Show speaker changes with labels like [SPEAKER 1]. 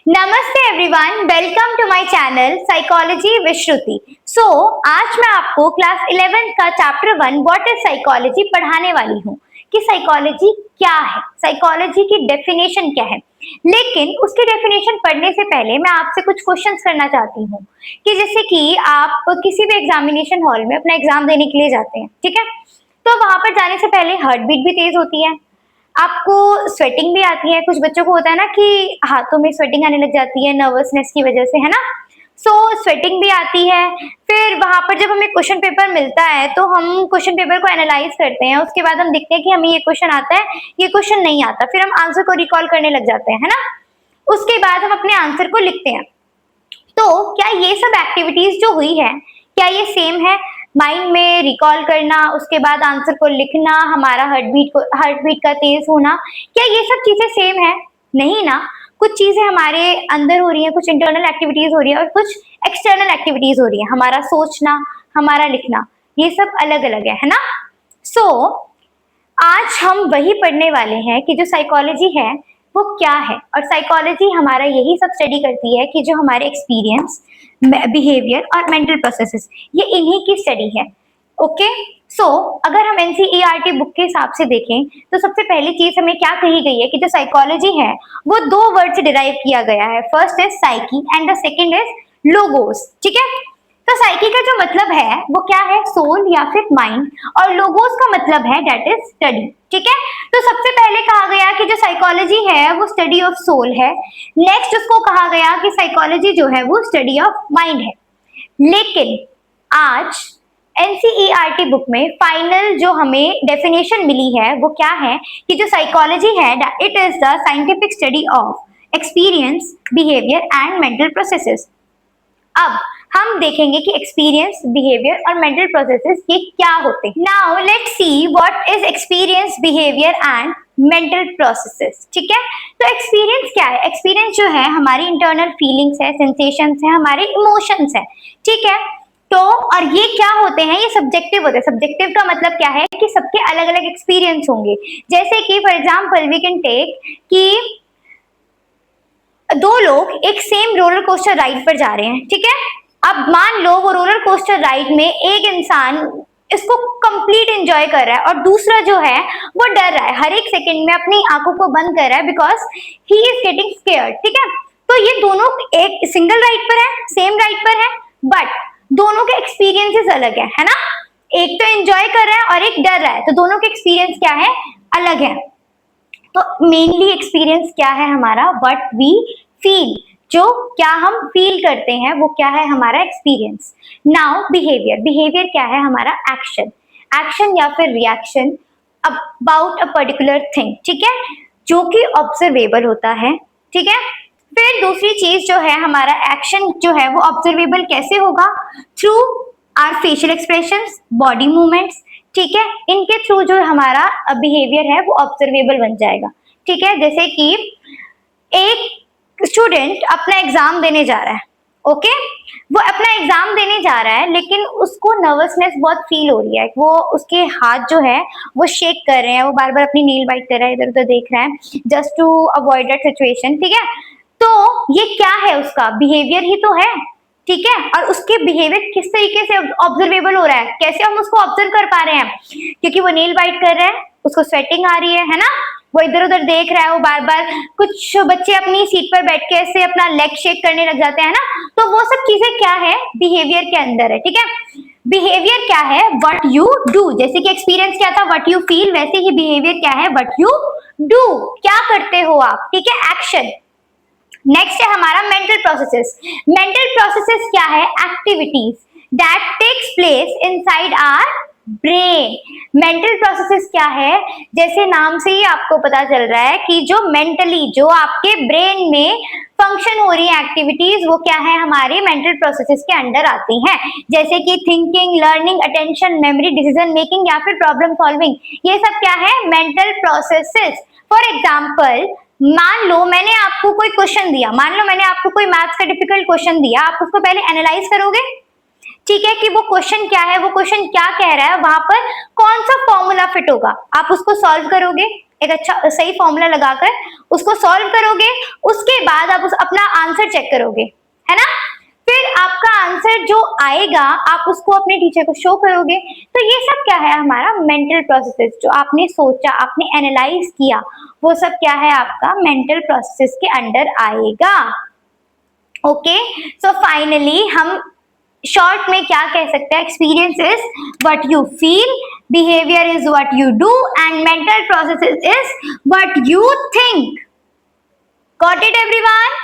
[SPEAKER 1] नमस्ते everyone, welcome to my channel psychology with Shruti. आज मैं आपको क्लास 11 का चैप्टर 1 व्हाट इज साइकोलॉजी पढ़ाने वाली हूँ कि साइकोलॉजी क्या है, साइकोलॉजी की डेफिनेशन क्या है। लेकिन उसकी डेफिनेशन पढ़ने से पहले मैं आपसे कुछ क्वेश्चंस करना चाहती हूँ कि जैसे कि आप किसी भी एग्जामिनेशन हॉल में अपना एग्जाम देने के लिए जाते हैं, ठीक है, तो वहां पर जाने से पहले हार्ट बीट भी तेज होती है, आपको स्वेटिंग भी आती है। कुछ बच्चों को होता है ना कि हाथों में स्वेटिंग आने लग जाती है नर्वसनेस की वजह से, है ना। स्वेटिंग भी आती है। फिर वहां पर जब हमें क्वेश्चन पेपर मिलता है तो हम क्वेश्चन पेपर को एनालाइज करते हैं, उसके बाद हम देखते हैं कि हमें ये क्वेश्चन आता है, ये क्वेश्चन नहीं आता, फिर हम आंसर को रिकॉल करने लग जाते हैं, है ना। उसके बाद हम अपने आंसर को लिखते हैं। तो क्या ये सब एक्टिविटीज जो हुई है, क्या ये सेम है? माइंड में रिकॉल करना, उसके बाद आंसर को लिखना, हमारा हार्ट बीट का तेज होना, क्या ये सब चीजें सेम है? नहीं ना। कुछ चीजें हमारे अंदर हो रही है, कुछ इंटरनल एक्टिविटीज हो रही है और कुछ एक्सटर्नल एक्टिविटीज हो रही है। हमारा सोचना, हमारा लिखना, ये सब अलग अलग है ना। आज हम वही पढ़ने वाले हैं कि जो साइकोलॉजी है वो क्या है। और साइकोलॉजी हमारा यही सब स्टडी करती है कि जो हमारे एक्सपीरियंस, बिहेवियर और मेंटल प्रोसेसेस, ये इन्हीं की स्टडी है। ओके, अगर हम एनसीईआरटी बुक के हिसाब से देखें तो सबसे पहली चीज हमें क्या कही गई है कि जो साइकोलॉजी है वो दो वर्ड से डिराइव किया गया है। First is psyche and the second is logos, ठीक है। तो साइकी का जो मतलब है वो क्या है? सोल या फिर माइंड, और लोगोस का मतलब है दैट इज स्टडी, ठीक है। तो सबसे पहले कहा गया कि जो साइकोलॉजी है वो स्टडी ऑफ सोल है। नेक्स्ट उसको कहा गया कि साइकोलॉजी जो है वो स्टडी ऑफ माइंड है। लेकिन आज एनसीईआरटी बुक में फाइनल जो हमें डेफिनेशन मिली है वो क्या है कि जो साइकोलॉजी है it is the scientific study of experience, behaviour and mental processes. अब हम देखेंगे कि एक्सपीरियंस, बिहेवियर और मेंटल प्रोसेसेस ये क्या होते हैं। Now let's see what is experience, behaviour and mental processes, ठीक है। तो एक्सपीरियंस क्या है? एक्सपीरियंस जो है हमारी इंटरनल फीलिंग्स है, सेंसेशंस है, हमारे इमोशंस है, ठीक है। तो और ये क्या होते हैं? ये सब्जेक्टिव होते हैं। सब्जेक्टिव का मतलब क्या है कि सबके अलग अलग एक्सपीरियंस होंगे। जैसे कि for example we can take कि दो लोग एक सेम रोलर कोस्टर राइड पर जा रहे हैं, ठीक है। अब मान लो वो रोलर कोस्टर राइड में एक इंसान इसको कंप्लीट एंजॉय कर रहा है और दूसरा जो है वो डर रहा है, हर एक सेकंड में अपनी आंखों को बंद कर रहा है because he is getting scared, ठीक है। तो ये दोनों एक सिंगल राइड पर है, सेम राइड पर है, बट दोनों के एक्सपीरियंसेस अलग है ना। एक तो एंजॉय कर रहा है और एक डर रहा है, तो दोनों के एक्सपीरियंस क्या है? अलग है। तो मेनली एक्सपीरियंस क्या है हमारा? व्हाट वी फील, जो क्या हम फील करते हैं वो क्या है हमारा एक्सपीरियंस। नाउ बिहेवियर, बिहेवियर क्या है हमारा? एक्शन, एक्शन या फिर reaction about a particular thing, ठीक है, जो कि ऑब्जर्वेबल होता है, ठीक है। फिर दूसरी चीज जो है हमारा एक्शन जो है वो ऑब्जर्वेबल कैसे होगा? Through our facial expressions, body movements, ठीक है। इनके थ्रू जो हमारा बिहेवियर है वो ऑब्जर्वेबल बन जाएगा, ठीक है। जैसे कि एक स्टूडेंट अपना एग्जाम देने जा रहा है, ओके, वो अपना एग्जाम देने जा रहा है लेकिन उसको नर्वसनेस बहुत फील हो रही है, वो उसके हाथ जो है वो शेक कर रहे हैं, वो बार बार अपनी नील बाइट कर रहा है, इधर उधर देख रहा है just to avoid that situation, ठीक है। तो ये क्या है? उसका बिहेवियर ही तो है, ठीक है। और उसके बिहेवियर किस तरीके से ऑब्जर्वेबल हो रहा है, कैसे हम उसको ऑब्जर्व कर पा रहे हैं? क्योंकि वो नील बाइट कर रहा है, उसको स्वेटिंग आ रही है ना, वो इधर उधर देख रहा है, वो बार बार, कुछ बच्चे अपनी सीट पर बैठ के ऐसे अपना लेग शेक करने लग जाते हैं ना, तो वो सब चीजें क्या है? बिहेवियर के अंदर है, ठीक है। बिहेवियर क्या है? What you do. जैसे कि एक्सपीरियंस क्या था? व्हाट यू फील, वैसे ही बिहेवियर क्या है? व्हाट यू डू, क्या करते हो आप, ठीक है, एक्शन। नेक्स्ट है हमारा मेंटल प्रोसेसेस। मेंटल प्रोसेसेस क्या है? Activities that takes place inside our brain. Mental processes क्या है? जैसे नाम से ही आपको पता चल रहा है कि जो मेंटली, जो आपके ब्रेन में फंक्शन हो रही है एक्टिविटीज, वो क्या है? हमारे मेंटल प्रोसेसेस के अंडर आती हैं। जैसे कि thinking, learning, attention, memory, decision making या फिर प्रॉब्लम सॉल्विंग, ये सब क्या है? Mental processes. फॉर एग्जाम्पल, मान लो मैंने आपको कोई क्वेश्चन दिया, मान लो मैंने आपको कोई मैथ्स का डिफिकल्ट क्वेश्चन दिया, आप उसको पहले एनालाइज करोगे, ठीक है, कि वो क्वेश्चन क्या है, वो क्वेश्चन क्या कह रहा है, वहां पर कौन सा फॉर्मूला फिट होगा, आप उसको सॉल्व करोगे, एक अच्छा सही फॉर्मूला लगाकर उसको सॉल्व करोगे। उसके बाद आप अपना आंसर चेक करोगे, है ना। फिर आपका आंसर जो आएगा आप उसको अपने टीचर को शो करोगे। तो ये सब क्या है, हमारा मेंटल प्रोसेस, जो आपने सोचा, आपने एनालाइज किया, वो सब क्या है, आपका मेंटल प्रोसेस के अंडर आएगा। ओके, सो फाइनली हम शॉर्ट में क्या कह सकते हैं, experience is what you feel, behaviour is what you do and mental process is what you think. Got it everyone?